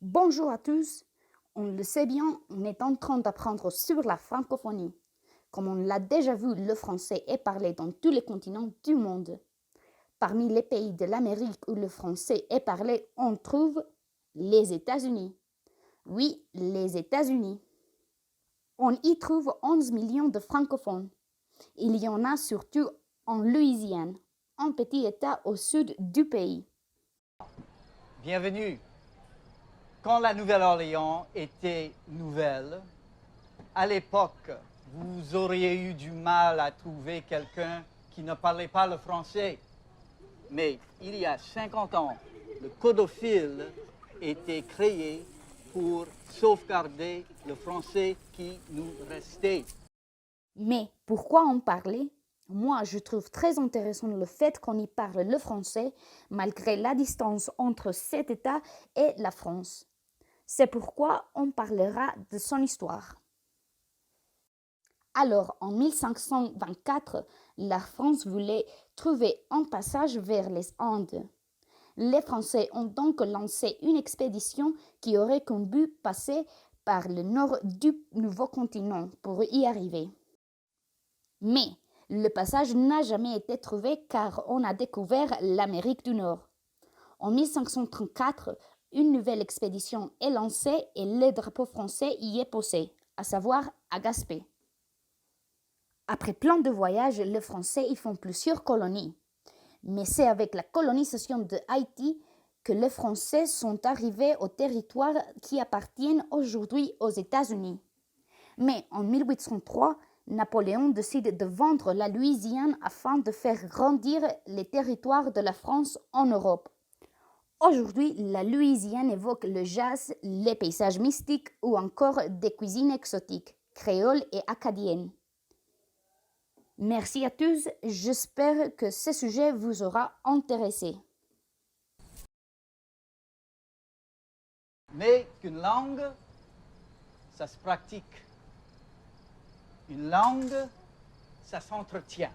Bonjour à tous. On le sait bien, on est en train d'apprendre sur la francophonie. Comme on l'a déjà vu, le français est parlé dans tous les continents du monde. Parmi les pays de l'Amérique où le français est parlé, on trouve les États-Unis. Oui, les États-Unis. On y trouve 11 millions de francophones. Il y en a surtout en Louisiane, un petit État au sud du pays. Bienvenue. Quand la Nouvelle-Orléans était nouvelle, à l'époque, vous auriez eu du mal à trouver quelqu'un qui ne parlait pas le français. Mais il y a 50 ans, le codophile était créé pour sauvegarder le français qui nous restait. Mais pourquoi en parler? Moi, je trouve très intéressant le fait qu'on y parle le français malgré la distance entre cet État et la France. C'est pourquoi on parlera de son histoire. Alors, en 1524, la France voulait trouver un passage vers les Andes. Les Français ont donc lancé une expédition qui aurait comme but passer par le nord du nouveau continent pour y arriver. Mais le passage n'a jamais été trouvé car on a découvert l'Amérique du Nord. En 1534, une nouvelle expédition est lancée et le drapeau français y est posé, à savoir à Gaspé. Après plein de voyages, les Français y font plusieurs colonies. Mais c'est avec la colonisation de Haïti que les Français sont arrivés aux territoires qui appartiennent aujourd'hui aux États-Unis. Mais en 1803, Napoléon décide de vendre la Louisiane afin de faire grandir les territoires de la France en Europe. Aujourd'hui, la Louisiane évoque le jazz, les paysages mystiques ou encore des cuisines exotiques, créoles et acadiennes. Merci à tous, j'espère que ce sujet vous aura intéressé. Mais qu'une langue, ça se pratique. Une langue, ça s'entretient.